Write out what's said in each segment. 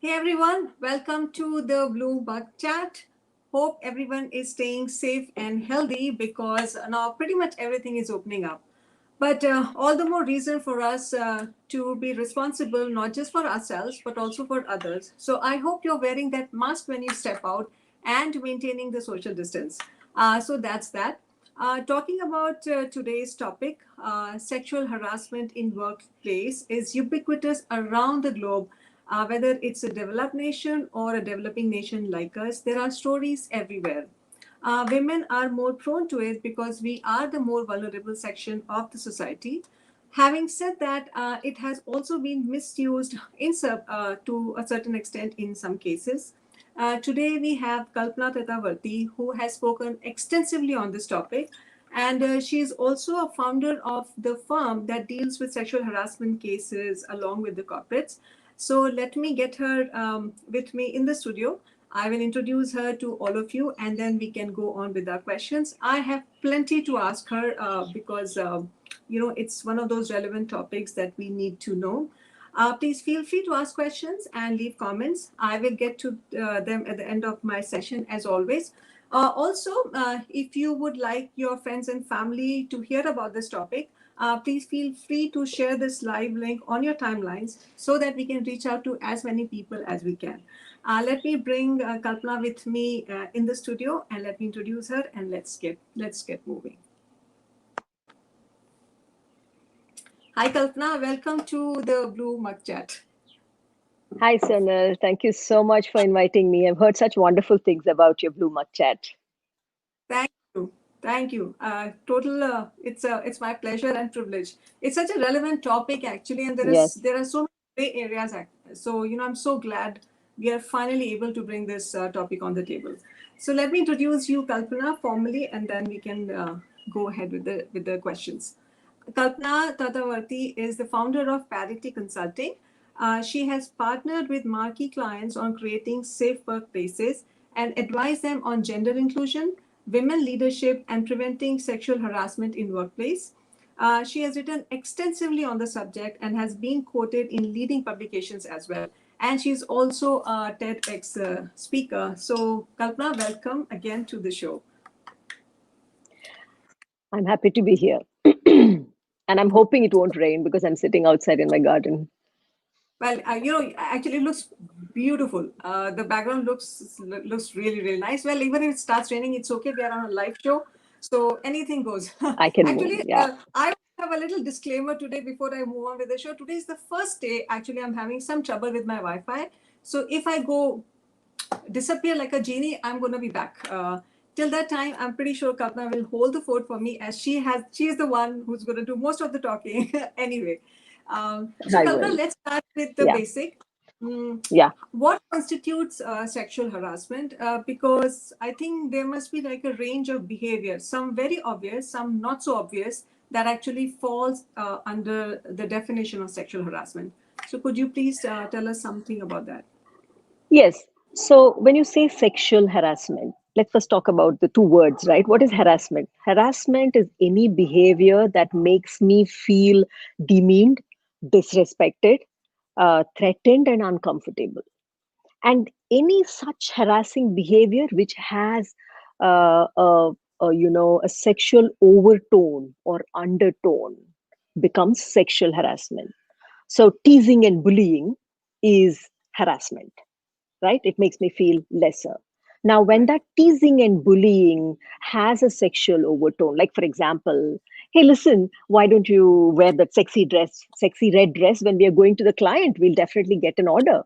Hey everyone, welcome to the Blue Bug Chat. Hope everyone is staying safe and healthy because now pretty much everything is opening up. But all the more reason for us to be responsible, not just for ourselves, but also for others. So I hope you're wearing that mask when you step out and maintaining the social distance. So that's that. Talking about today's topic, sexual harassment in workplace is ubiquitous around the globe. Whether it's a developed nation or a developing nation like us, there are stories everywhere. Women are more prone to it because we are the more vulnerable section of the society. Having said that, it has also been misused to a certain extent in some cases. Today we have Kalpana Tatavarti, who has spoken extensively on this topic, and she is also a founder of the firm that deals with sexual harassment cases along with the corporates. So let me get her with me in the studio. I will introduce her to all of you and then we can go on with our questions. I have plenty to ask her because it's one of those relevant topics that we need to know. Please feel free to ask questions and leave comments. I will get to them at the end of my session as always. If you would like your friends and family to hear about this topic, please feel free to share this live link on your timelines so that we can reach out to as many people as we can. Let me bring Kalpana with me in the studio and let me introduce her and let's get moving. Hi Kalpana, welcome to the Blue Mug Chat. Hi, Sonal. Thank you so much for inviting me. I've heard such wonderful things about your Blue Mug Chat. Thank you. Thank you. It's my pleasure and privilege. It's such a relevant topic actually, and Yes. there are so many gray areas. So I'm so glad we are finally able to bring this topic on the table. So let me introduce you, Kalpana, formally, and then we can go ahead with the questions. Kalpana Tatavarti is the founder of Parity Consulting. She has partnered with marquee clients on creating safe workplaces and advised them on gender inclusion, women leadership, and preventing sexual harassment in workplace. She has written extensively on the subject and has been quoted in leading publications as well. And she's also a Tedx speaker. So, Kalpana, welcome again to the show. I'm happy to be here. And I'm hoping it won't rain because I'm sitting outside in my garden. Well, actually, it looks beautiful. The background looks really, really nice. Well, even if it starts raining, it's okay. We are on a live show, so anything goes. I can move. Actually, Yeah. I have a little disclaimer today before I move on with the show. Today is the first day. Actually, I'm having some trouble with my Wi-Fi. So if I go disappear like a genie, I'm going to be back. Till that time, I'm pretty sure Kalpana will hold the fort for me as she is the one who's going to do most of the talking anyway. So I Kalpana, will. let's start with the Yeah. basic. Mm, Yeah. what constitutes sexual harassment? Because I think there must be like a range of behavior, some very obvious, some not so obvious, that actually falls under the definition of sexual harassment. So could you please tell us something about that? Yes. So when you say sexual harassment, let's first talk about the two words, right? What is harassment? Harassment is any behavior that makes me feel demeaned, disrespected, threatened, and uncomfortable. And any such harassing behavior which has uh, a, a sexual overtone or undertone becomes sexual harassment. So teasing and bullying is harassment, right? It makes me feel lesser. Now, when Right. that teasing and bullying has a sexual overtone, like for example, hey, listen, why don't you wear that sexy red dress when we are going to the client? We'll definitely get an order.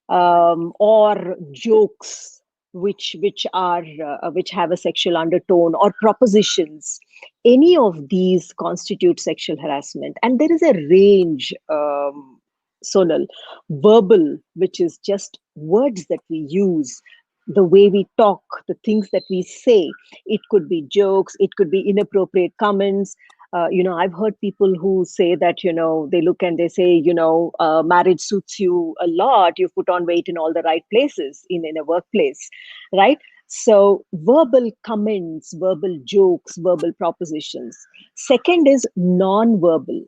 Right. Or jokes which have a sexual undertone, or propositions. Any of these constitute sexual harassment, and there is a range. Sonal, verbal, which is just words that we use, the way we talk, the things that we say. It could be jokes, it could be inappropriate comments. I've heard people who say that, they look and they say, marriage suits you a lot. You've put on weight in all the right places in a workplace, right? So verbal comments, verbal jokes, verbal propositions. Second is non-verbal.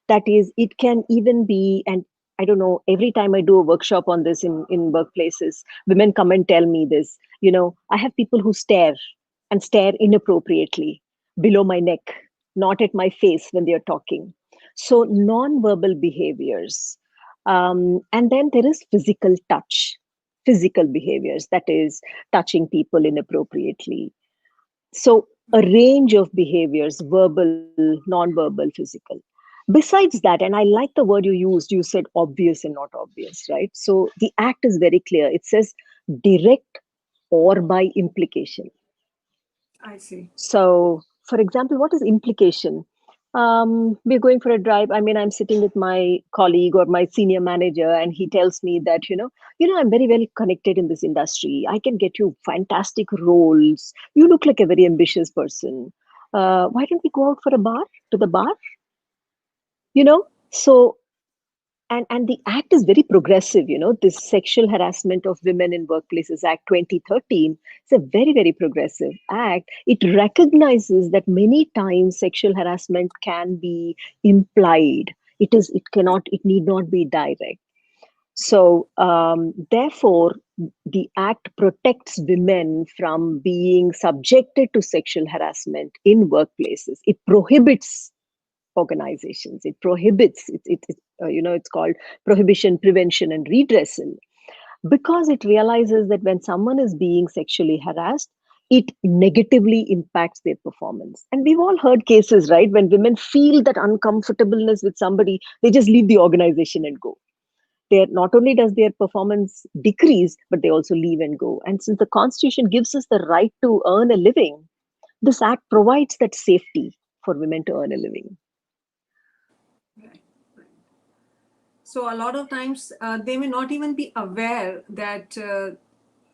That is, it can even be, and I I don't know, every time I do a workshop on this in workplaces, women come and tell me this. I have people who stare and stare inappropriately below my neck, not at my face when they're talking. So, non-verbal behaviors. And then there is physical behaviors, that is, touching people inappropriately. So, a range of behaviors, verbal, non-verbal, physical. Besides that, and I like the word you used, you said obvious and not obvious, right? So the act is very clear. It says direct or by implication. I see. So, for example, what is implication? We're going for a drive. I mean, I'm sitting with my colleague or my senior manager, and he tells me that, I'm very well connected in this industry. I can get you fantastic roles. You look like a very ambitious person. Why don't we go out for a bar, to the bar? So and the act is very progressive. This Sexual Harassment of Women in Workplaces Act 2013 is a very, very progressive act. It recognizes that many times sexual harassment can be implied. It need not be direct. So therefore the act protects women from being subjected to sexual harassment in workplaces. It prohibits organizations. It prohibits it's called prohibition, prevention, and redressal, because it realizes that when someone is being sexually harassed, it negatively impacts their performance. And we've all heard cases, right, when women feel that uncomfortableness with somebody, they just leave the organization and go. Not only does their performance decrease, but they also leave and go. And since the Constitution gives us the right to earn a living, this act provides that safety for women to earn a living. Right. So a lot of times they may not even be aware that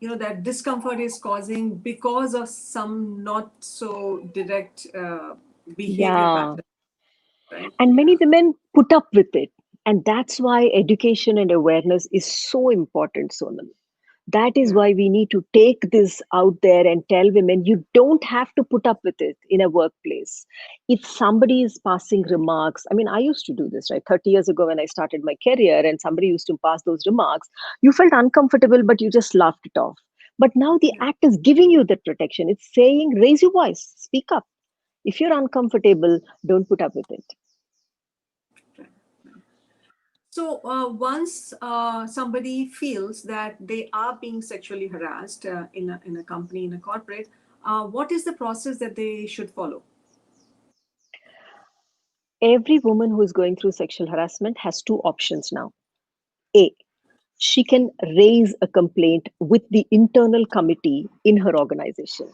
that discomfort is causing because of some not so direct behavior Yeah. pattern, right? And many Yeah. women put up with it. And that's why education and awareness is so important, Sonal. That is Yeah. why we need to take this out there and tell women you don't have to put up with it in a workplace. If somebody is passing remarks, I mean, I used to do this, right? 30 years ago when I started my career, and somebody used to pass those remarks, you felt uncomfortable, but you just laughed it off. But now the Yeah. act is giving you that protection. It's saying, raise your voice, speak up. If you're uncomfortable, don't put up with it. Right. So once somebody feels that they are being sexually harassed in a company, in a corporate, what is the process that they should follow? Every woman who is going through sexual harassment has two options now. A, she can raise a complaint with the internal committee in her organization.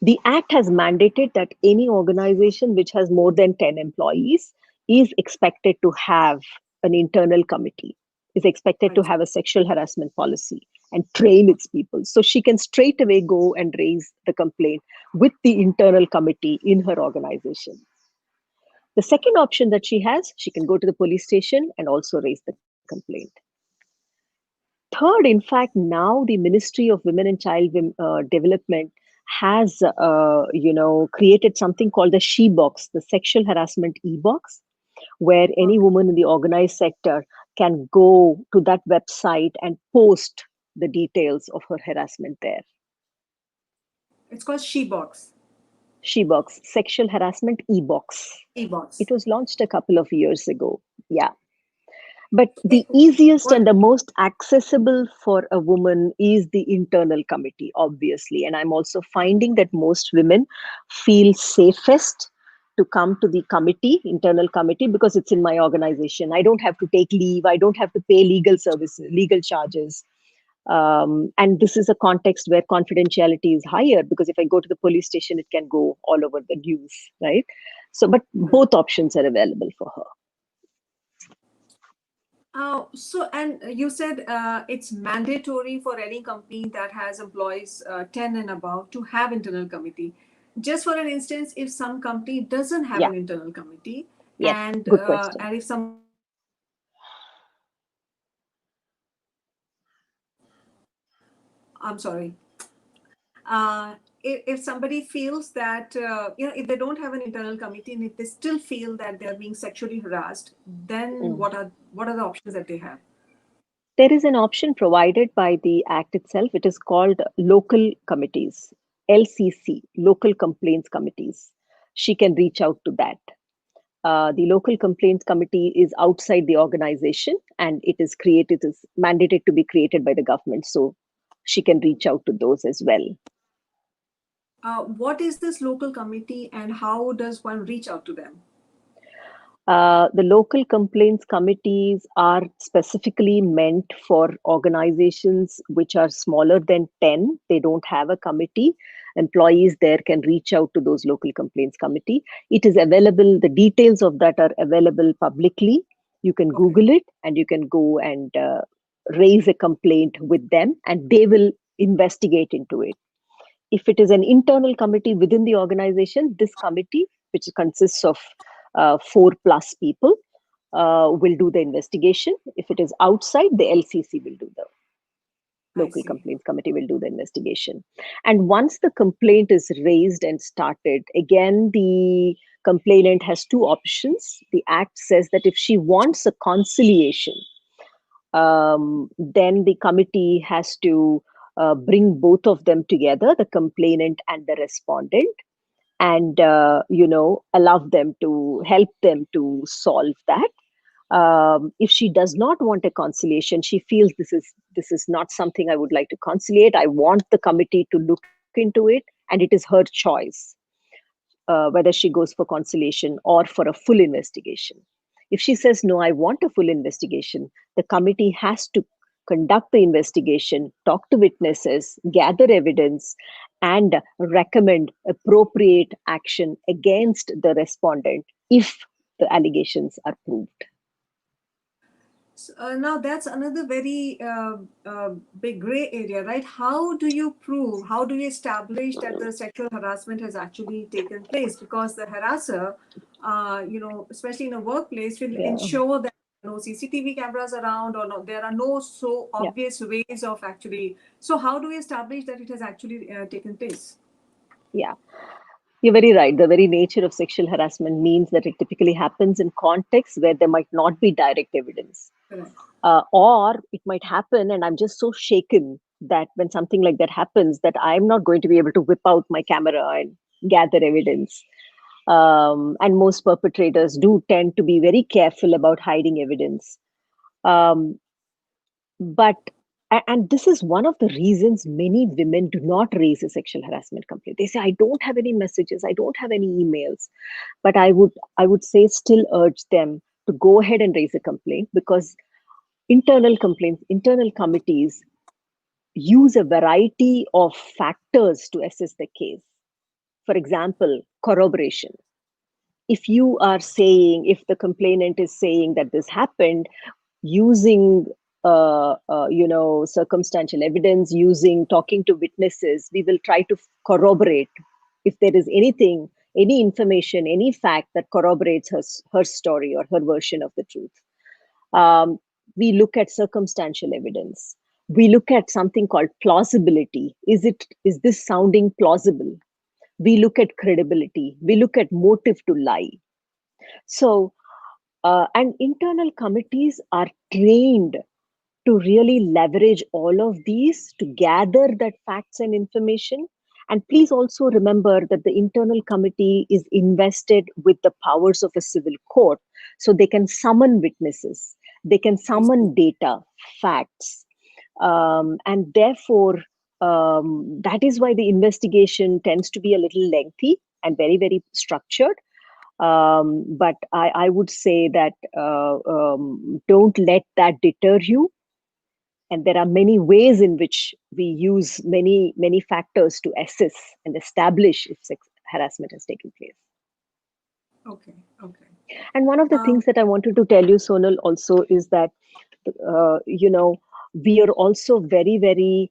The act has mandated that any organization which has more than 10 employees is expected to have an internal committee, is expected to Right. have a sexual harassment policy and train its people. So she can straight away go and raise the complaint with the internal committee in her organization. The second option that she has, she can go to the police station and also raise the complaint. Third, in fact, now the Ministry of Women and Child Development has, created something called the She Box, the Sexual Harassment e-box, where any Okay. woman in the organized sector can go to that website and post the details of her harassment there. It's called She Box. She Box, Sexual Harassment e-box. E It Box. was launched a couple of years ago. Yeah. But It, the easiest what and the most accessible for a woman is the internal committee, obviously. And I'm also finding that most women feel safest to come to the committee, internal committee, because it's in my organization. I don't have to take leave. I don't have to pay legal services, legal charges. And this is a context where confidentiality is higher, because if I go to the police station, it can go all over the news, right? So, but both options are available for her. So, and you said it's mandatory for any company that has employees 10 and above to have internal committee. Just for an instance, if some company doesn't have Yeah. an internal committee, Yes. Good question. and if somebody feels that I'm sorry. If somebody feels that if they don't have an internal committee and if they still feel that they're being sexually harassed, then Mm. what are the options that they have? There is an option provided by the Act itself. It is called local committees, LCC, local complaints committees. She can reach out to that. The local complaints committee is outside the organization and it is mandated to be created by the government. So she can reach out to those as well. What is this local committee and how does one reach out to them? The local complaints committees are specifically meant for organizations which are smaller than 10. They don't have a committee. Employees there can reach out to those local complaints committee. It is available, the details of that are available publicly. You can Okay. Google it and you can go and raise a complaint with them and they will investigate into it. If it is an internal committee within the organization, this committee, which consists of 4+ people, will do the investigation. If it is outside, the LCC will do the I local see. complaints committee will do the investigation. And once the complaint is raised and started, again, the complainant has two options. The Act says that if she wants a conciliation, then the committee has to bring both of them together, the complainant and the respondent, and allow them to help them to solve that. If she does not want a conciliation, she feels this is not something I would like to conciliate. I want the committee to look into it, and it is her choice whether she goes for conciliation or for a full investigation. If she says, no, I want a full investigation, the committee has to conduct the investigation, talk to witnesses, gather evidence, and recommend appropriate action against the respondent if the allegations are proved. Now that's another very big gray area, right? How do you prove, how do you establish that the sexual harassment has actually taken place? Because the harasser, especially in a workplace, will Yeah, ensure that no CCTV cameras around or no, there are no so yeah, obvious ways of actually. So how do we establish that it has actually taken place? yeah. You're very right. The very nature of sexual harassment means that it typically happens in contexts where there might not be direct evidence. Correct. Or it might happen, and I'm just so shaken that when something like that happens, that I'm not going to be able to whip out my camera and gather evidence. And most perpetrators do tend to be very careful about hiding evidence. Um, but and this is one of the reasons many women do not raise a sexual harassment complaint. They say, I don't have any messages, I don't have any emails. But I would say still urge them to go ahead and raise a complaint, because internal complaints, internal committees use a variety of factors to assess the case. For example, corroboration. If you are saying, if the complainant is saying that this happened, using circumstantial evidence, using talking to witnesses, we will try to corroborate if there is anything, any information, any fact that corroborates her story or her version of the truth. um, we look at circumstantial evidence. We look at something called plausibility. Is this sounding plausible? We look at credibility. We look at motive to lie. So and internal committees are trained to really leverage all of these to gather that facts and information. And please also remember that the internal committee is invested with the powers of a civil court. So they can summon witnesses, they can I see. summon data, facts. And therefore, that is why the investigation tends to be a little lengthy and very, very structured. But I would say that don't let that deter you. And there are many ways in which we use many factors to assess and establish if sex harassment has taken place. Okay. Okay. And one of the Um, things that I wanted to tell you, Sonal, also is that uh, you know we are also very, very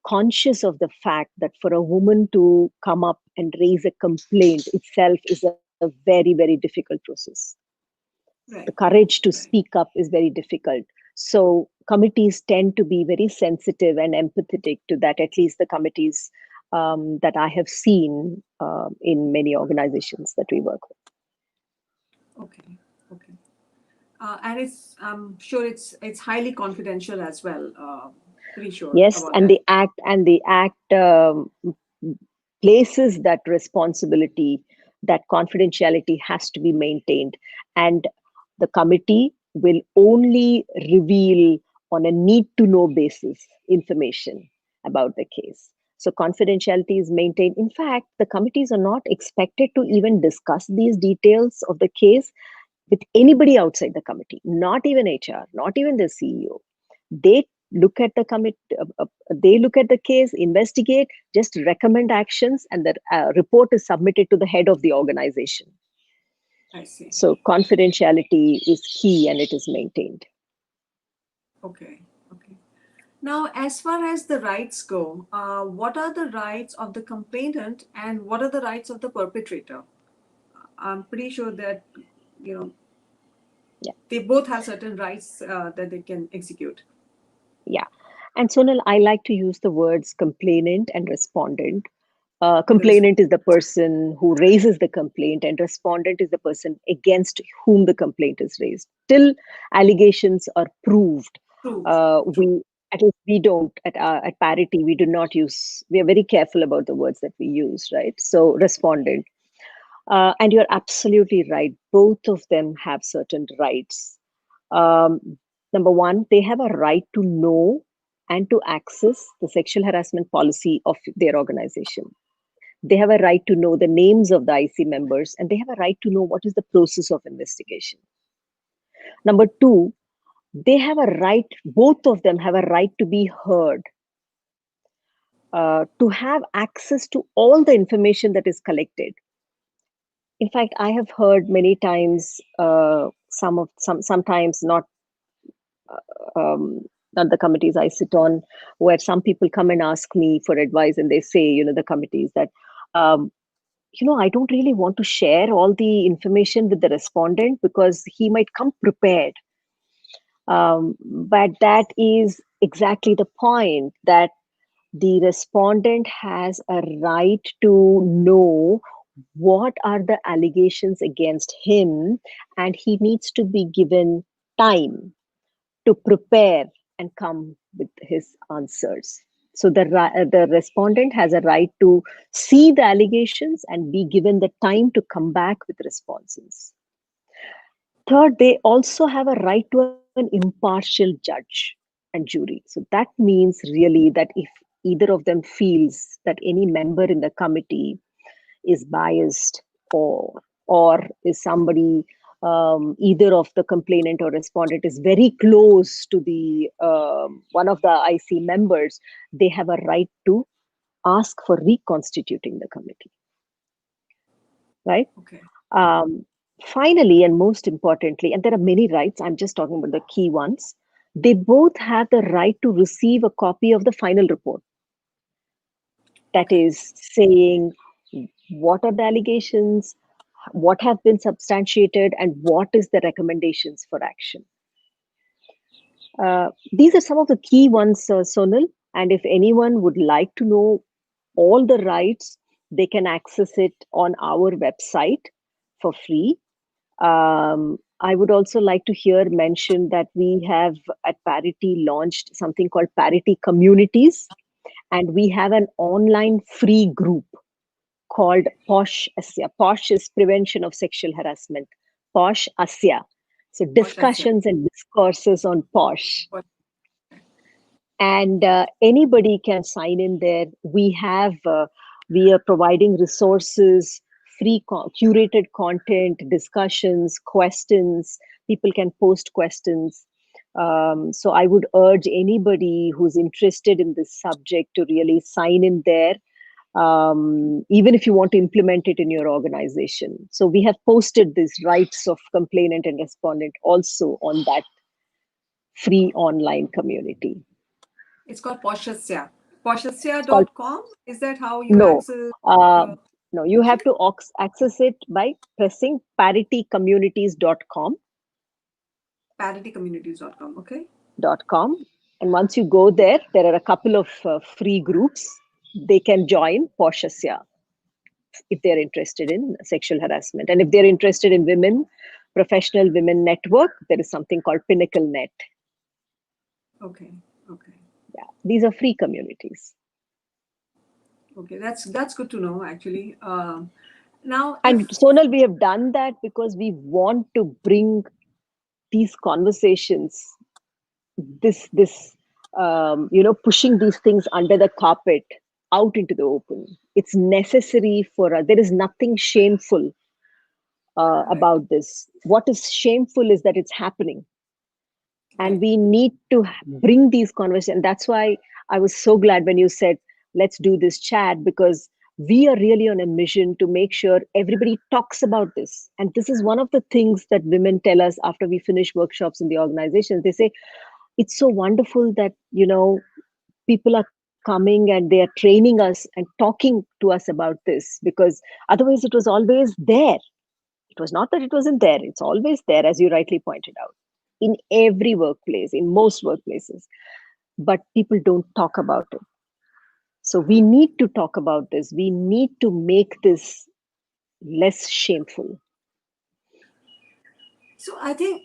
conscious of the fact that for a woman to come up and raise a complaint itself is a very, very difficult process. The right. courage Right. to Right. speak up is very difficult. So committees tend to be very sensitive and empathetic to that, at least the committees that I have seen in many organizations that we work with. Okay. Okay. And I'm sure it's highly confidential as well. Pretty sure Yes, about and that. the act places that responsibility, that confidentiality has to be maintained, and the committee will only reveal on a need to know basis information about the case. So confidentiality is maintained. In fact, the committees are not expected to even discuss these details of the case with anybody outside the committee, not even HR, not even the CEO. They look at the they look at the case, investigate, just recommend actions, and the report is submitted to the head of the organization. I see. So confidentiality is key, and it is maintained. Okay. Okay. Now, as far as the rights go, what are the rights of the complainant and what are the rights of the perpetrator? I'm pretty sure that you know Yeah, they both have certain rights that they can execute. yeah. And Sonal, I like to use the words complainant and respondent. And the response Complainant is the person who raises the complaint, and respondent is the person against whom the complaint is raised. Till allegations are proved, proved. True. we at least we don't at Parity we do not use. We are very careful about the words that we use, right? So respondent, and you're absolutely right. Both of them have certain rights. Number one, they have a right to know and to access the sexual harassment policy of their organization. They have a right to know the names of the IC members, and they have a right to know what is the process of investigation. Number two, they have a right, both of them have a right to be heard, to have access to all the information that is collected. In fact, I have heard many times, sometimes um, not the committees I sit on, where some people come and ask me for advice, and they say, the committees that, um, I don't really want to share all the information with the respondent because he might come prepared. But that is exactly the point, that the respondent has a right to know what are the allegations against him, and he needs to be given time to prepare and come with his answers. So the respondent has a right to see the allegations and be given the time to come back with responses. Third, they also have a right to an impartial judge and jury. So that means really that if either of them feels that any member in the committee is biased, or is somebody, either of the complainant or respondent is very close to the one of the IC members, they have a right to ask for reconstituting the committee, right? Okay. Um, Finally, and most importantly, and there are many rights, I'm just talking about the key ones, they both have the right to receive a copy of the final report. That Okay. is saying what are the allegations, what have been substantiated, and what is the recommendations for action. These are some of the key ones, Sonal. And if anyone would like to know all the rights, they can access it on our website for free. I would also like to here mention that we have at Parity launched something called Parity Communities, and we have an online free group called Posh Asya. Posh is prevention of sexual harassment. Posh Asya. So Gosh, that's yeah. discussions and discourses on Posh. But And anybody can sign in there. We are providing resources, curated content, discussions, questions. People can post questions. So I would urge anybody who's interested in this subject to really sign in there, even if you want to implement it in your organization. So we have posted these rights of complainant and respondent also on that free online community. it's called Poshasya. It's called Poshasya.com. Is that how you No, access uh, the no, you have website? to access it by pressing paritycommunities.com. Paritycommunities.com. Okay. .com. And once you go there, there are a couple of free groups. They can join Poshasya if they're interested in sexual harassment. And if they're interested in women, professional women network, there is something called Pinnacle Net. Okay. Okay. Yeah, these are free communities. Okay. That's good to know, actually. Now, And if Sonal, we have done that because we want to bring these conversations, this pushing these things under the carpet out into the open. It's necessary for us. There is nothing shameful correct. about this. What is shameful is that it's happening, and Right. we need to bring these conversations. That's why I was so glad when you said let's do this chat, because we are really on a mission to make sure everybody talks about this. And this is one of the things that women tell us after we finish workshops in the organizations. They say it's so wonderful that people are coming and they are training us and talking to us about this, because otherwise it was always there. It was not that it wasn't there, it's always there, as you rightly pointed out, in every workplace, in most workplaces, but people don't talk about it. So we need to talk about this. We need to make this less shameful. So I think,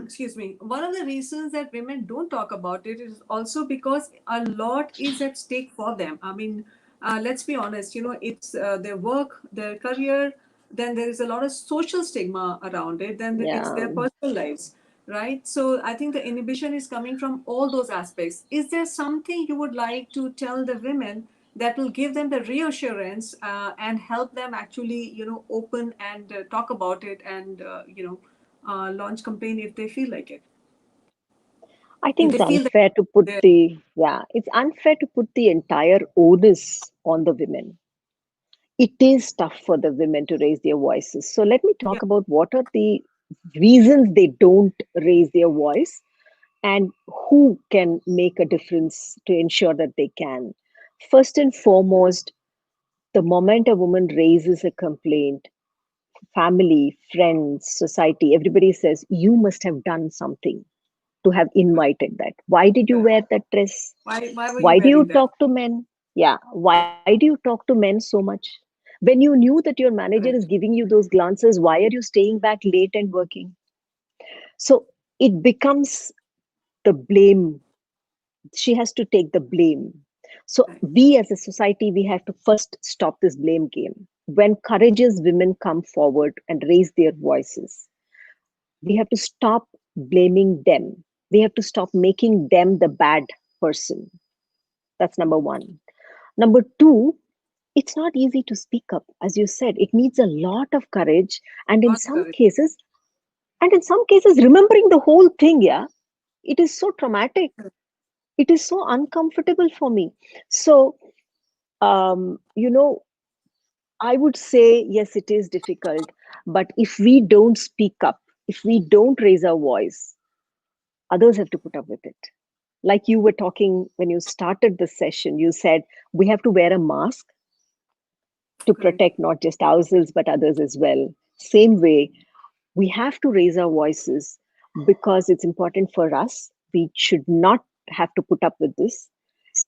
excuse me, one of the reasons that women don't talk about it is also because a lot is at stake for them. I mean, let's be honest, it's their work, their career, then there is a lot of social stigma around it, then it's Yeah. their personal lives, right? So I think the inhibition is coming from all those aspects. Is there something you would like to tell the women that will give them the reassurance and help them actually open and talk about it and launch campaign if they feel like it, I if think they it's feel that unfair to put they're it's unfair to put the entire onus on the women. It is tough for the women to raise their voices. So let me yeah, talk about what are the reasons they don't raise their voice, and who can make a difference to ensure that they can. First and foremost, the moment a woman raises a complaint, family, friends, society, everybody says, you must have done something to have invited that. Why did you correct. wear that dress? Why were you Why do you wearing that? talk to men? Yeah. Why do you talk to men so much? When you knew that your manager is Correct. giving you those glances, why are you staying back late and working? So it becomes the blame. She has to take the blame. So Right. we as a society, we have to first stop this blame game. When courageous women come forward and raise their voices, we have to stop blaming them. We have to stop making them the bad person. That's number one. Number two, it's not easy to speak up. As you said, it needs a lot of courage. And in Lot of some courage. cases, remembering the whole thing, yeah, it is so traumatic. It is so uncomfortable for me. So, um, you know, I would say, yes, it is difficult. But if we don't speak up, if we don't raise our voice, others have to put up with it. Like you were talking when you started the session, you said we have to wear a mask to Correct. protect not just ourselves but others as well. Same way, we have to raise our voices because it's important for us. We should not have to put up with this.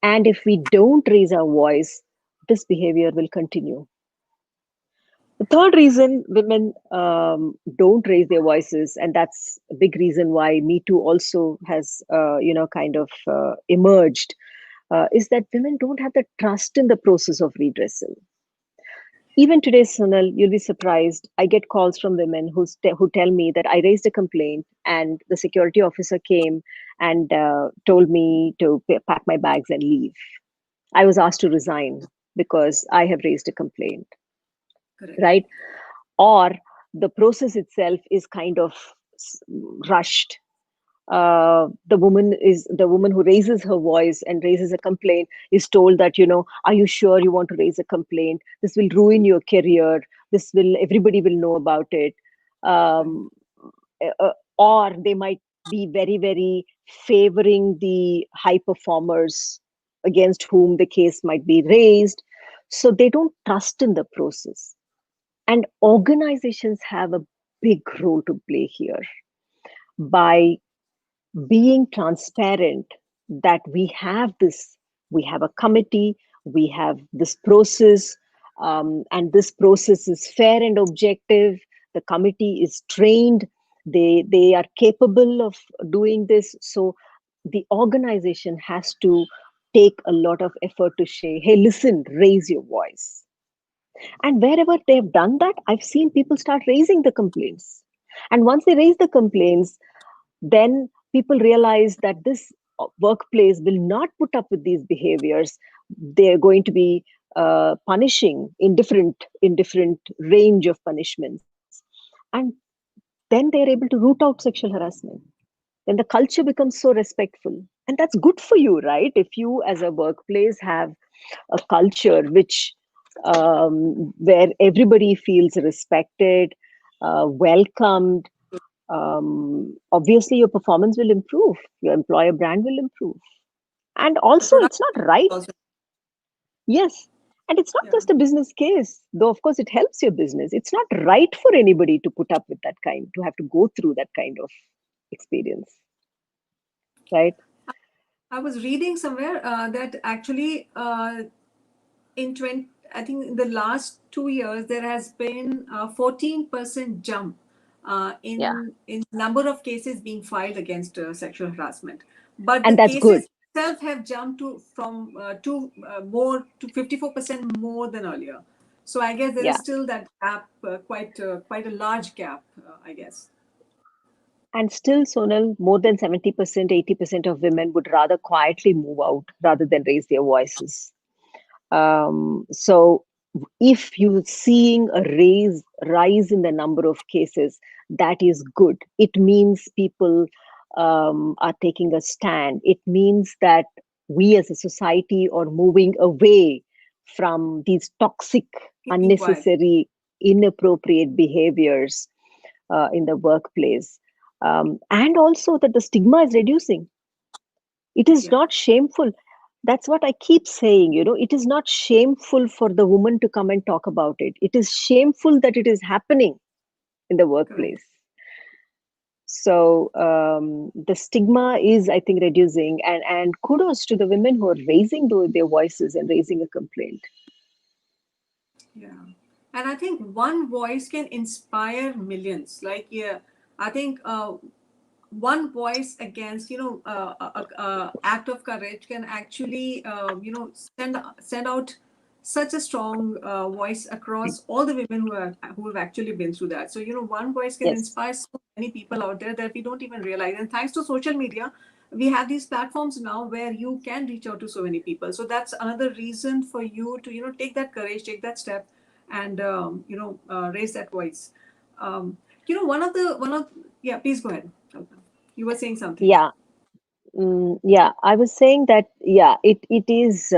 And if we don't raise our voice, this behavior will continue. The third reason women don't raise their voices, and that's a big reason why Me Too also has, kind of emerged, is that women don't have the trust in the process of redressal. Even today, Sunil, you'll be surprised. I get calls from women who tell me that I raised a complaint and the security officer came and told me to pack my bags and leave. I was asked to resign because I have raised a complaint, Correct. right? Or the process itself is kind of rushed. The woman who raises her voice and raises a complaint is told that, are you sure you want to raise a complaint? This will ruin your career. Everybody will know about it. Right. um, or they might be very, very favoring the high performers against whom the case might be raised, so they don't trust in the process. And organizations have a big role to play here by being transparent, that we have a committee, we have this process, and this process is fair and objective. The committee is trained. They are capable of doing this. So the organization has to take a lot of effort to say, hey, listen, raise your voice. And wherever they've done that, I've seen people start raising the complaints. And once they raise the complaints, then people realize that this workplace will not put up with these behaviors. They're going to be punishing in different range of punishments, and then they're able to root out sexual harassment. Then the culture becomes so respectful, and that's good for you, right? If you as a workplace have a culture which where everybody feels respected, welcomed, obviously your performance will improve, your employer brand will improve. And The also, product it's not right. also. Yes. And it's not Yeah. just a business case, though, of course, it helps your business. It's not right for anybody to put up with that kind, to have to go through that kind of experience, right? I was reading somewhere that actually in 20, I think in the last 2 years, there has been a 14% jump Yeah. in number of cases being filed against sexual harassment. But the And that's good. cases itself have jumped to more to 54% more than earlier. So I guess there is Yeah. still that gap, quite a large gap, I guess. And still, Sonal, more than 70%, 80% of women would rather quietly move out rather than raise their voices. So if you're seeing a rise in the number of cases, that is good. It means people are taking a stand. It means that we as a society are moving away from these toxic, Keeping quiet. unnecessary, inappropriate behaviors in the workplace. And also that the stigma is reducing. It is Yeah, not shameful. That's what I keep saying. It is not shameful for the woman to come and talk about it. It is shameful that it is happening in the correct. workplace. So the stigma is, I think, reducing, and kudos to the women who are raising their voices and raising a complaint. Yeah. And I think one voice can inspire millions. Like, yeah, I think one voice against, act of courage can actually, send out such a strong voice across all the women who have actually been through that. So, one voice can Yes. inspire so many people out there that we don't even realize. And thanks to social media, we have these platforms now where you can reach out to so many people. So that's another reason for you to, take that courage, take that step, and raise that voice. One of yeah. Please go ahead. Kalpana. You were saying something. Yeah. Yeah, I was saying that, yeah, it is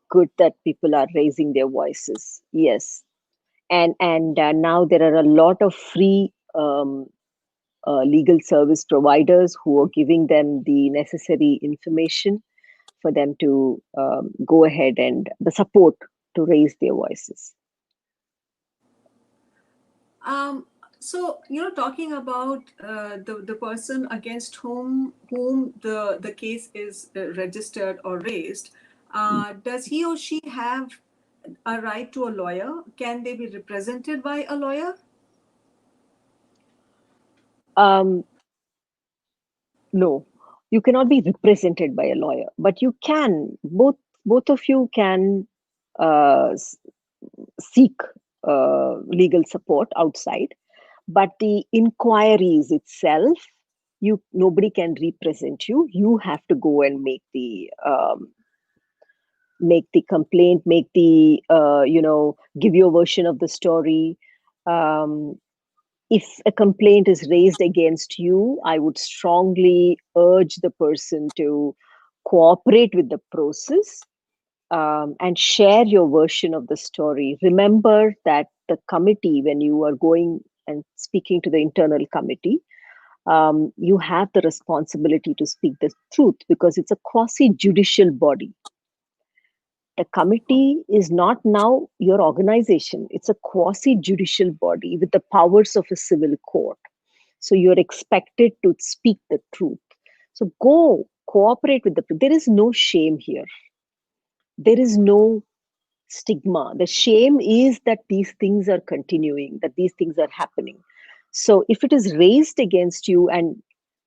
good that people are raising their voices. Yes. And now there are a lot of free legal service providers who are giving them the necessary information for them to go ahead and the support to raise their voices. Um, so talking about the person against whom the case is registered or raised, does he or she have a right to a lawyer? Can they be represented by a lawyer? um, no, you cannot be represented by a lawyer, but you can both of you can seek legal support outside, but the inquiries itself, you nobody can represent you. You have to go and make the complaint, make the give your version of the story. um, if a complaint is raised against you, I would strongly urge the person to cooperate with the process, and share your version of the story. Remember that the committee, when you are going and speaking to the internal committee, you have the responsibility to speak the truth because it's a quasi judicial body. The committee is not now your organization, it's a quasi judicial body with the powers of a civil court. So you're expected to speak the truth. So go cooperate with the. There is no shame here. There is no stigma. The shame is that these things are continuing, that these things are happening. So if it is raised against you, and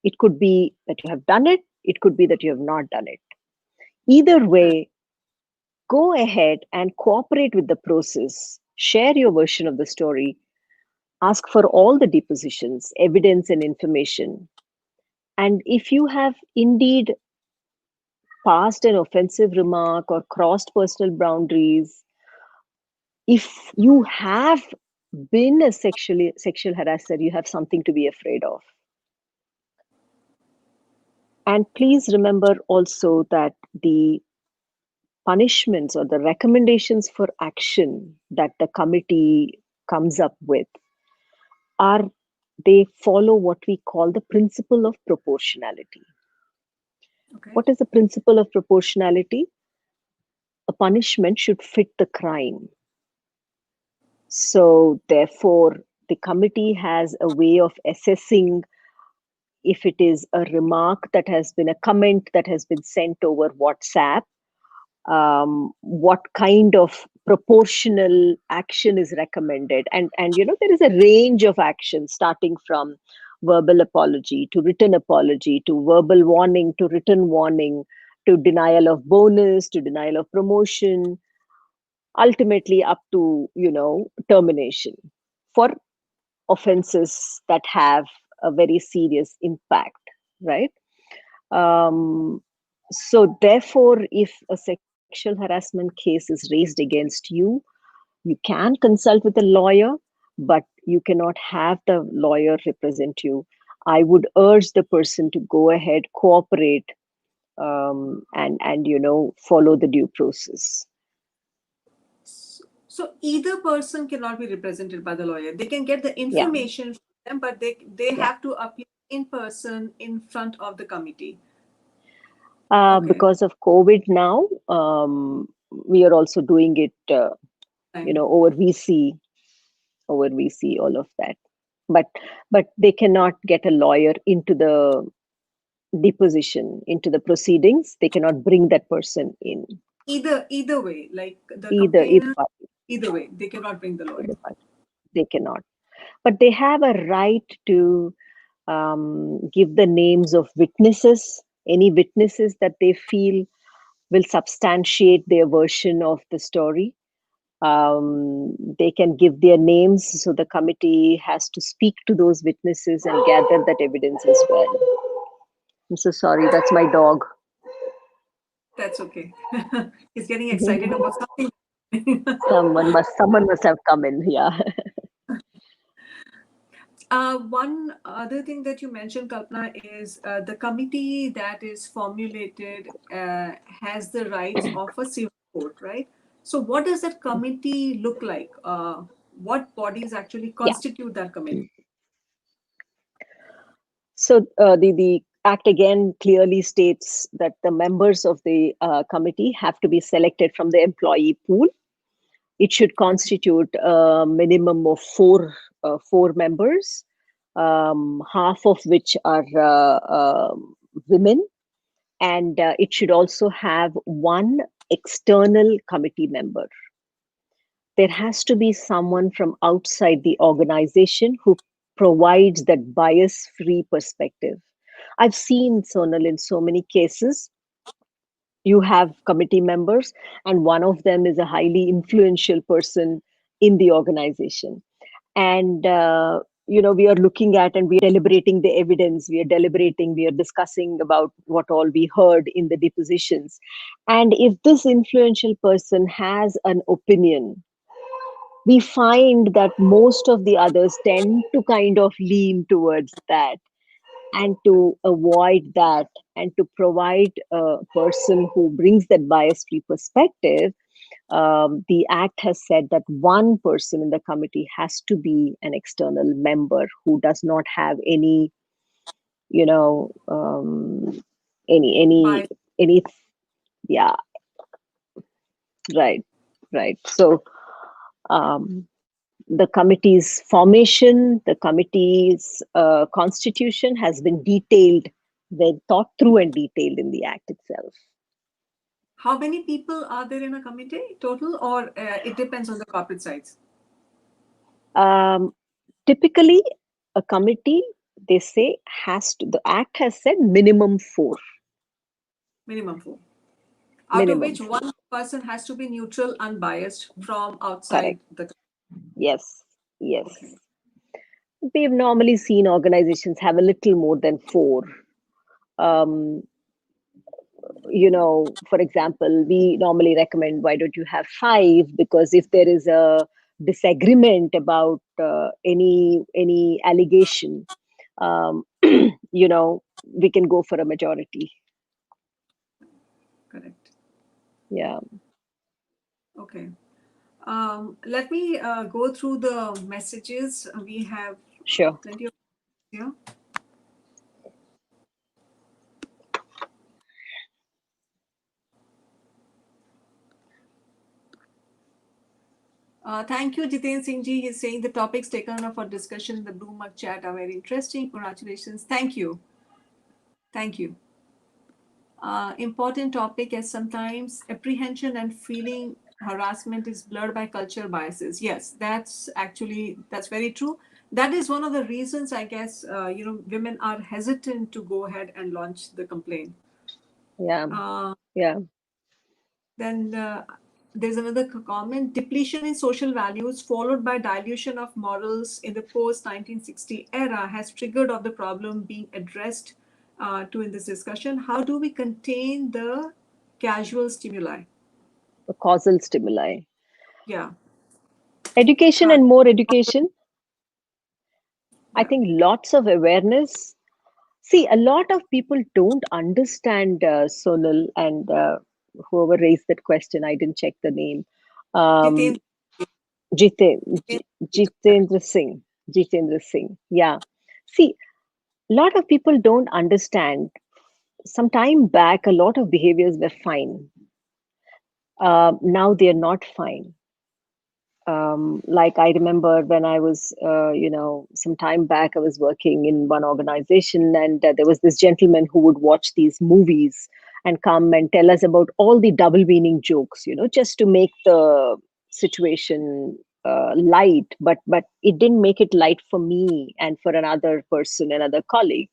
it could be that you have done it, it could be that you have not done it. Either Correct. way, go ahead and cooperate with the process, share your version of the story, ask for all the depositions, evidence, and information. And if you have indeed passed an offensive remark or crossed personal boundaries, if you have been a sexual harasser, you have something to be afraid of. And please remember also that the punishments or the recommendations for action that the committee comes up with are, they follow what we call the principle of proportionality. Okay. What is the principle of proportionality? A punishment should fit the crime. So therefore, the committee has a way of assessing if it is a remark that has been a comment that has been sent over WhatsApp, what kind of proportional action is recommended. And there is a range of actions, starting from verbal apology to written apology to verbal warning to written warning to denial of bonus to denial of promotion, ultimately up to termination for offenses that have a very serious impact, right? um, so therefore, if a sexual harassment case is raised against you, you can consult with a lawyer, but you cannot have the lawyer represent you. I would urge the person to go ahead, cooperate, and follow the due process. So either person cannot be represented by the lawyer. They can get the Yeah, information from them, but they yeah. have to appear in person in front of the committee. Okay. Because of COVID now, we are also doing it, Fine. over VC, all of that. But they cannot get a lawyer into the deposition, into the proceedings. They cannot bring that person in. Either way, like the Either complainant, party, either way, they cannot bring the lawyer. either party. They cannot. But they have a right to give the names of witnesses, any witnesses that they feel will substantiate their version of the story. They can give their names, so the committee has to speak to those witnesses and gather that evidence as well. I'm so sorry, that's my dog. That's okay. He's getting excited about something. Someone must have come in. Yeah. One other thing that you mentioned, Kalpana, is the committee that is formulated has the rights of a civil court, right? So, what does that committee look like? What bodies actually Yeah. constitute that committee? So the act again clearly states that the members of the committee have to be selected from the employee pool. It should Okay. constitute a minimum of four members, half of which are women, and it should also have one external committee member. There has to be someone from outside the organization who provides that bias free perspective. I've seen, Sonal, in so many cases, you have committee members, and one of them is a highly influential person in the organization. And we are looking at and we are deliberating the evidence, we are discussing about what all we heard in the depositions. And if this influential person has an opinion, we find that most of the others tend to kind of lean towards that, and to avoid that and to provide a person who brings that bias free perspective. The act has said that one person in the committee has to be an external member who does not have any, you know, any, any, By any, yeah, right, right. So, um, the committee's formation, the committee's constitution has been detailed, thought through and detailed in the act itself. How many people are there in a committee total, or it depends on the corporate size? Um, Typically, a committee, they say, the act has said minimum four. Minimum four. Out of Minimum which four. one person has to be neutral, unbiased from outside Correct. the. Yes. Okay. Yes. We've normally seen organizations have a little more than four. Um, for example, we normally recommend, why don't you have five? Because if there is a disagreement about any allegation, um, we can go for a majority. Correct. Yeah, Okay. Let me go through the messages. We have sure. plenty of here. Thank you, Jiten Singh ji. He's saying the topics taken up for discussion in the Bloomberg chat are very interesting. Congratulations. Thank you. Thank you. Important topic, as sometimes apprehension and feeling harassment is blurred by cultural biases. Yes, that's very true. That is one of the reasons, I guess, women are hesitant to go ahead and launch the complaint. Yeah, Uh, yeah. Then there's another comment: depletion in social values followed by dilution of morals in the post 1960 era has triggered of the problem being addressed to in this discussion. How do we contain the casual stimuli? The causal stimuli. Yeah, Education uh, and more education. I yeah, think lots of awareness. See, a lot of people don't understand, Sonal, and whoever raised that question, I didn't check the name. Um, Jiten, Jiten, Jiten, correct. Jitendra Singh. Jitendra Singh. Yeah. See, a lot of people don't understand. Some time back, a lot of behaviors were fine. Now they are not fine. Like I remember when I was, some time back, I was working in one organization, and there was this gentleman who would watch these movies and come and tell us about all the double meaning jokes, just to make the situation light. But it didn't make it light for me and for another person, another colleague.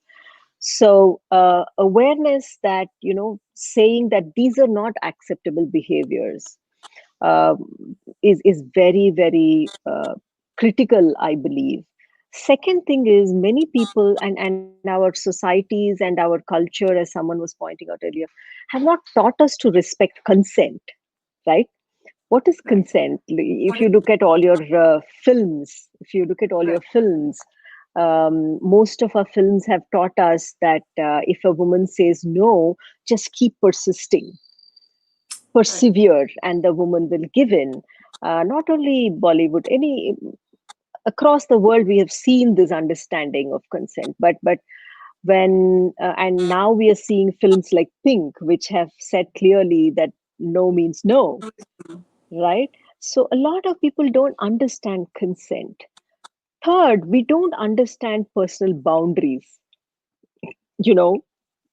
So awareness that, saying that these are not acceptable behaviors is very very critical, I believe. Second thing is, many people and our societies and our culture, as someone was pointing out earlier, have not taught us to respect consent, right? What is Right. consent? What If is you look at all your films, if you look at all right? your films, most of our films have taught us that if a woman says no, just keep persisting, Right. persevere, and the woman will give in. Not only Bollywood, any across the world, we have seen this understanding of consent. But when and now we are seeing films like Pink, which have said clearly that no means no, right? So a lot of people don't understand consent. Third, we don't understand personal boundaries. You know,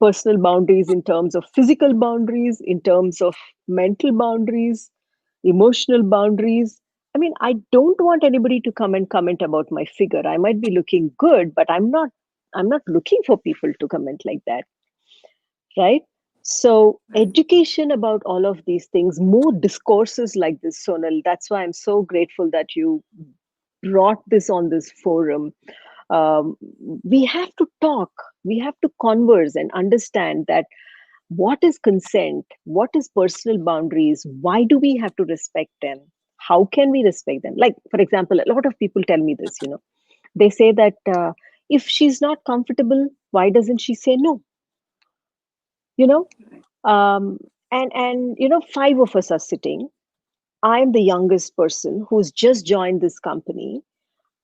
personal boundaries in terms of physical boundaries, in terms of mental boundaries, emotional boundaries. I mean, I don't want anybody to come and comment about my figure. I might be looking good, but I'm not looking for people to comment like that, right? So Right. education about all of these things, more discourses like this, Sonal. That's why I'm so grateful that you brought this on this forum. um, we have to talk, we have to converse and understand that what is consent, what is personal boundaries, why do we have to respect them, how can we respect them. Like, for example, a lot of people tell me this, they say that if she's not comfortable, why doesn't she say no, you know Right. um, and five of us are sitting. I'm the youngest person who's just joined this company.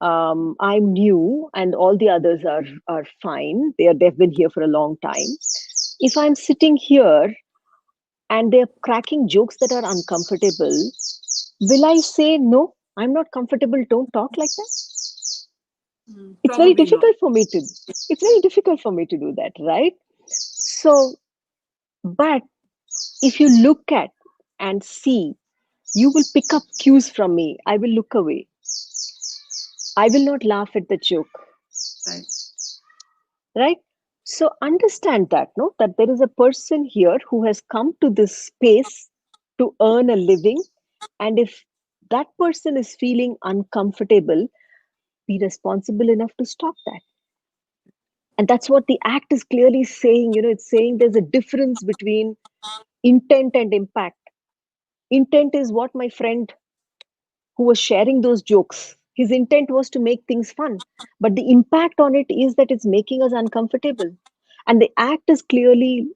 I'm new, and all the others are fine. They've been here for a long time. If I'm sitting here and they're cracking jokes that are uncomfortable, will I say no? I'm not comfortable. Don't talk like that. It's very Probably not. difficult for me to. It's very difficult for me to do that, right? So, but If you look at and see, you will pick up cues from me. I will look away. I will not laugh at the joke, Right. right? So understand that, no, that there is a person here who has come to this space to earn a living. And if that person is feeling uncomfortable, be responsible enough to stop that. And that's what the act is clearly saying. It's saying there's a difference between intent and impact. Intent is what my friend who was sharing those jokes, his intent was to make things fun, but the impact on it is that it's making us uncomfortable. And the act is clearly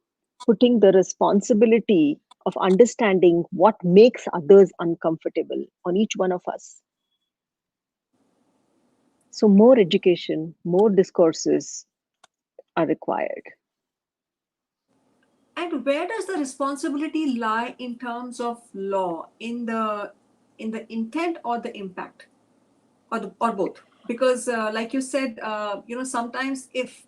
putting the responsibility of understanding what makes others uncomfortable on each one of us. So more education, more discourses are required. And where does the responsibility lie in terms of law, in the intent or the impact, or both? Because, like you said, sometimes if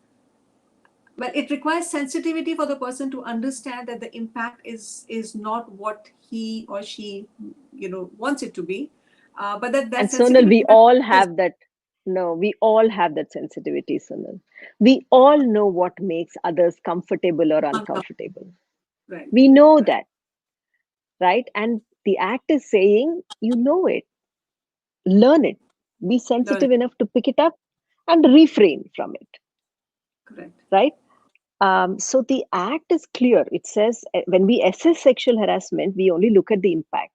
well, it requires sensitivity for the person to understand that the impact is not what he or she wants it to be, but that And Sonal, sensitivity we has all is have that. No, we all have that sensitivity, Sonal. We all know what makes others comfortable or uncomfortable. uncomfortable. Right, We know right. that, right? And the act is saying, you know it, learn it, be Learn sensitive it. enough to pick it up and refrain from it, Correct. right? So the act is clear. It says when we assess sexual harassment, we only look at the impact.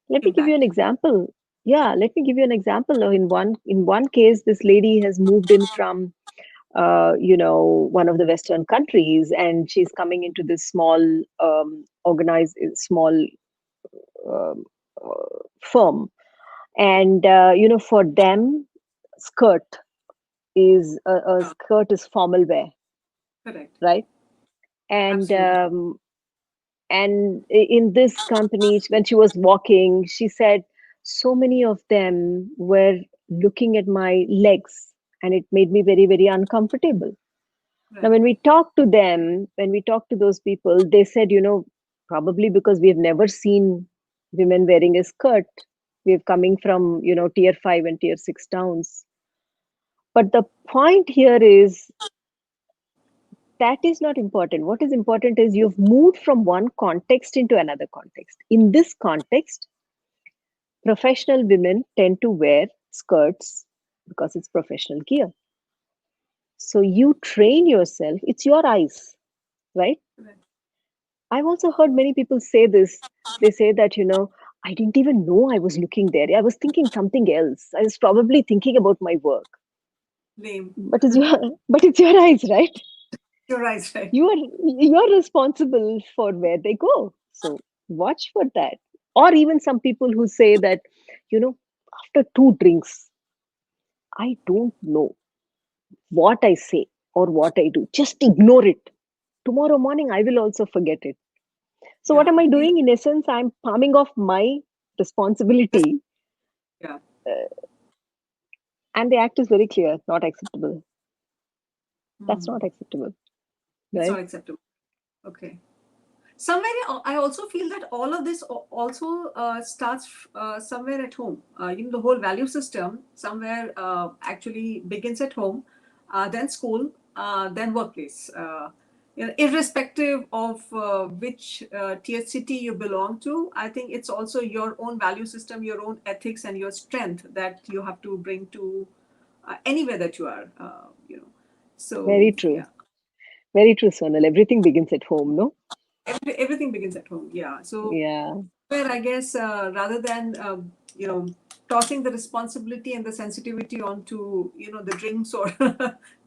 Let me give you an Impact. example. Yeah, let me give you an example. In one case, this lady has moved in from one of the Western countries, and she's coming into this small, organized, small um, firm. And for them, skirt a Uh, skirt is formal wear, Correct. right? And Absolutely. in this company, when she was walking, she said so many of them were looking at my legs, and it made me very, very uncomfortable. Now, Right. when we talk to those people, they said, probably because we have never seen women wearing a skirt. We're coming from, tier 5 and tier 6 towns. But the point here is that is not important. What is important is you've moved from one context into another context. In this context, professional women tend to wear skirts because it's professional gear. So you train yourself, it's your eyes, right? Correct. I've also heard many people say this. They say that, I didn't even know I was looking there. I was thinking something else. I was probably thinking about my work. Lame. But it's your but it's your eyes, right? You're right. Right. You are responsible for where they go. So watch for that. Or even some people who say that, you know, after two drinks, I don't know what I say or what I do. Just ignore it. Tomorrow morning I will also forget it. So what Yeah. am I These. doing? In essence, I'm palming off my responsibility, Yeah. and the act is very clear, not acceptable. That's Hmm. not acceptable, It's right? not acceptable. Okay. Somewhere I also feel that all of this also starts somewhere at home. The whole value system somewhere actually begins at home, then school, then workplace. Irrespective of which tier city you belong to, I think it's also your own value system, your own ethics, and your strength that you have to bring to anywhere that you are. So Very true. yeah. Very true, Sonal. Everything begins at home, no? Everything begins at home. Yeah. So Yeah, where I guess rather than tossing the responsibility and the sensitivity onto the drinks, or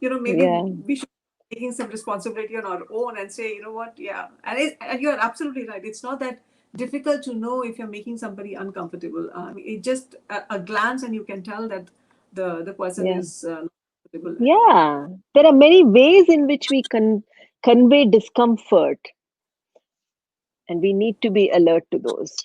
maybe yeah, we should be taking some responsibility on our own and say, what, yeah. And you're absolutely right. It's not that difficult to know if you're making somebody uncomfortable. It just a glance and you can tell that the person yeah, is not comfortable at all. yeah. There are many ways in which we can convey discomfort, and we need to be alert to those.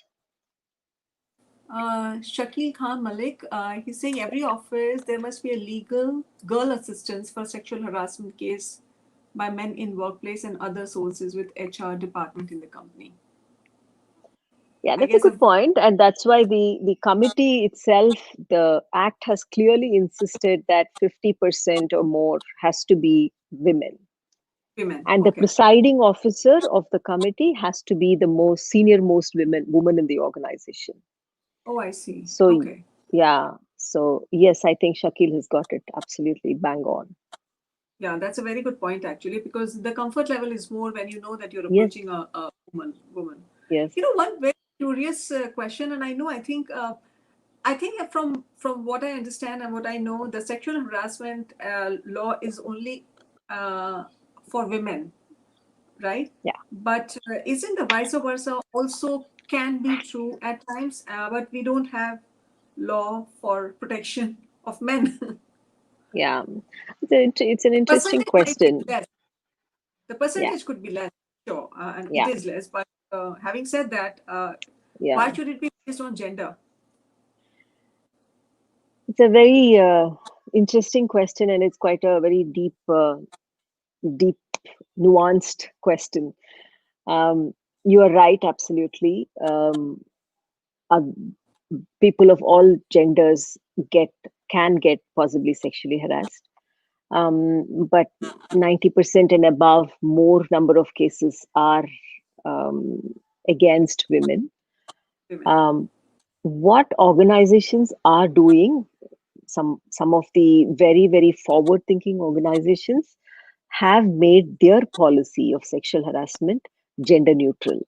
Shakil Khan Malik, he's saying every office there must be a legal girl assistance for sexual harassment case by men in workplace and other sources with HR department in the company. Yeah, I that's a guess good point, and that's why the committee itself, the act has clearly insisted that 50% or more has to be women, women. and the Okay. presiding officer of the committee has to be the most senior most woman in the organization. Oh, I see. So Okay. yeah, so yes, I think Shakil has got it absolutely bang on. Yeah, that's a very good point actually, because the comfort level is more when you know that you're Yes, approaching a woman. Woman. yes. You know, one very curious question, and I think from what I understand and what I know, the sexual harassment law is only uh, for women, right? Yeah, But isn't the vice versa also can be true at times? But we don't have law for protection of men. yeah. It's an The interesting percentage might be question. less. The Yeah, percentage could be less, sure, and it yeah, is less. But having said that, yeah. why should it be based on gender? It's a very interesting question, and it's quite a very deep, nuanced question. Um, you are right, absolutely. Uh, People of all genders get can get possibly sexually harassed, but 90% and above, more number of cases are um, against women. Women. Um, what organizations are doing, some of the very forward thinking organizations have made their policy of sexual harassment gender neutral,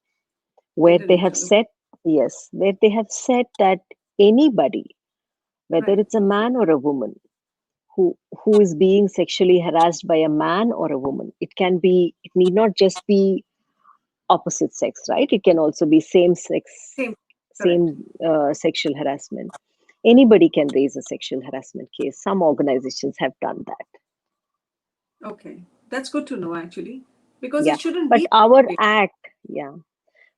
where Gender they have neutral. Okay. said, yes, where they have said that anybody, whether Right. it's a Okay. man or a woman, who is being sexually harassed by a man or a woman, it need not just be opposite sex, right? It can also be Same. same Correct. sexual harassment. Anybody can raise a sexual harassment case. Some organizations have done that. Okay. That's good to know actually, because Yeah, it shouldn't but be our that way. act, yeah,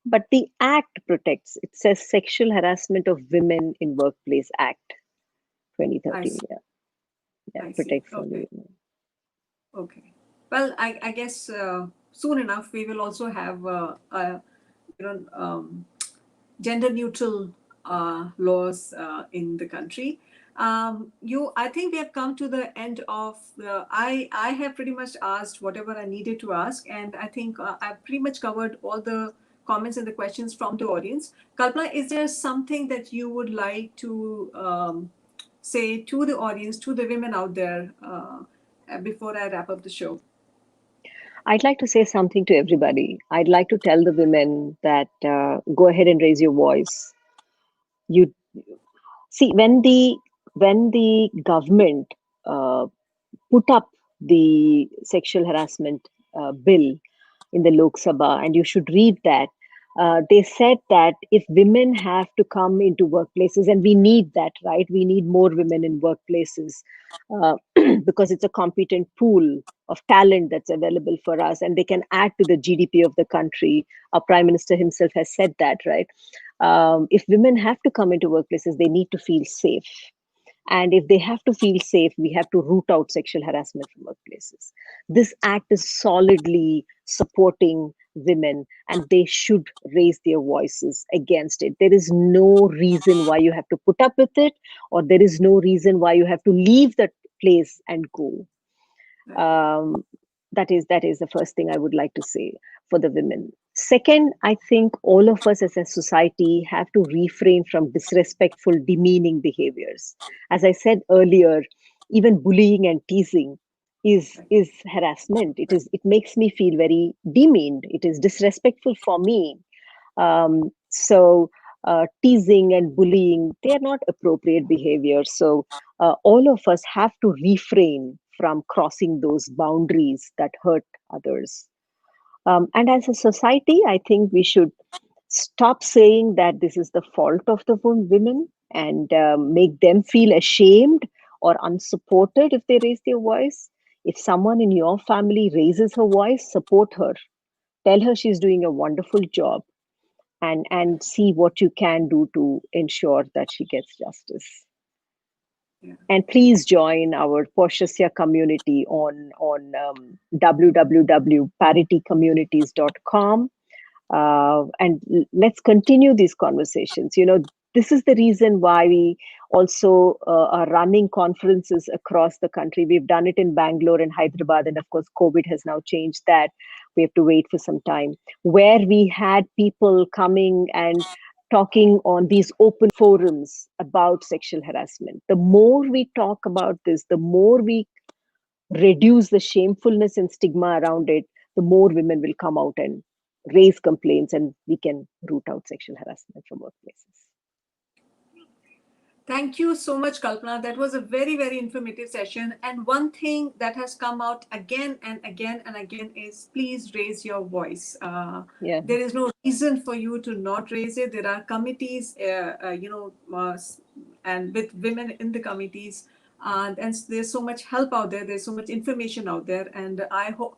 but the act protects. It says Sexual Harassment of Women in Workplace Act I 2013. see. Yeah, yeah, I see. protects Okay. only women. Okay. Well, I guess soon enough we will also have you know gender neutral laws in the country. I think we have come to the end of the. I have pretty much asked whatever I needed to ask, and I think I've pretty much covered all the comments and the questions from the audience. Kalpana, is there something that you would like to say to the audience, to the women out there, before I wrap up the show? I'd like to say something to everybody. I'd like to tell the women that go ahead and raise your voice. You see, when the government uh, put up the sexual harassment bill in the Lok Sabha, and you should read that. They said that if women have to come into workplaces, and we need that, right? We need more women in workplaces uh, because it's a competent pool of talent that's available for us, and they can add to the GDP of the country. Our Prime Minister himself has said that, right? If women have to come into workplaces, they need to feel safe, and if they have to feel safe, we have to root out sexual harassment from workplaces. This act is solidly supporting women, and they should raise their voices against it. There is no reason why you have to put up with it, or there is no reason why you have to leave that place and go. Right. um, that is the first thing I would like to say for the women. Second, I think all of us as a society have to refrain from disrespectful, demeaning behaviors. As I said earlier, even bullying and teasing Right. is harassment. It makes me feel very demeaned. It is disrespectful for me. So teasing and bullying, they are not appropriate behaviors. So all of us have to refrain from crossing those boundaries that hurt others. And as a society, I think we should stop saying that this is the fault of the women, and make them feel ashamed or unsupported if they raise their voice. If someone in your family raises her voice, support her. Tell her she's doing a wonderful job, and see what you can do to ensure that she gets justice. Yeah. And please join our Portia community on www.paritycommunities.com. And let's continue these conversations. This is the reason why we also are running conferences across the country. We've done it in Bangalore and Hyderabad, and of course COVID has now changed that. We have to wait for some time, where we had people coming and talking on these open forums about sexual harassment. The more we talk about this, the more we reduce the shamefulness and stigma around it, the more women will come out and raise complaints, and we can root out sexual harassment from workplaces. Thank you so much, Kalpana. That was a very, very informative session. And one thing that has come out again and again and again is please raise your voice. Yeah. There is no reason for you to not raise it. There are committees, and with women in the committees, and there's so much help out there. There's so much information out there, and I hope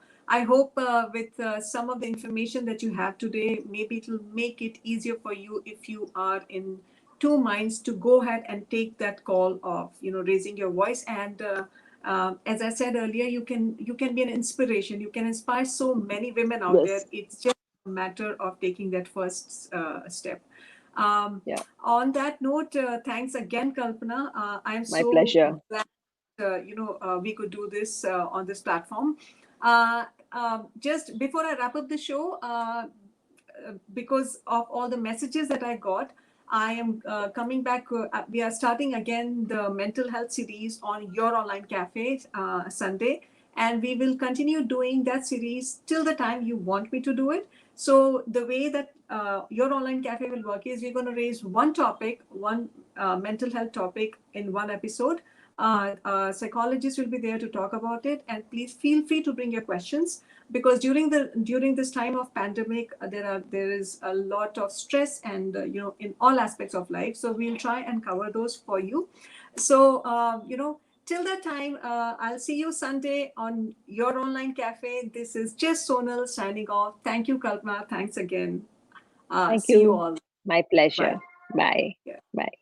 with some of the information that you have today, maybe it'll make it easier for you if you are in two minds to go ahead and take that call of raising your voice. And as I said earlier, you can be an inspiration. You can inspire so many women out there. Yes. It's just a matter of taking that first step. Yeah. On that note, thanks again, Kalpana. I'm My so pleasure. glad we could do this on this platform. Just before I wrap up the show, because of all the messages that I got, I am coming back. We are starting again the mental health series on Your Online Cafe Sunday, and we will continue doing that series till the time you want me to do it. So the way that Your Online Cafe will work is we're going to raise one topic, one mental health topic in one episode. Psychologists will be there to talk about it, and please feel free to bring your questions, because during this time of pandemic, there is a lot of stress, and in all aspects of life. So we'll try and cover those for you. So till that time, I'll see you Sunday on Your Online Cafe. This is just Sonal signing off. Thank you, Kalpana. Thanks again. Thank See you you. all. My Bye. pleasure. Bye. Yeah. Bye.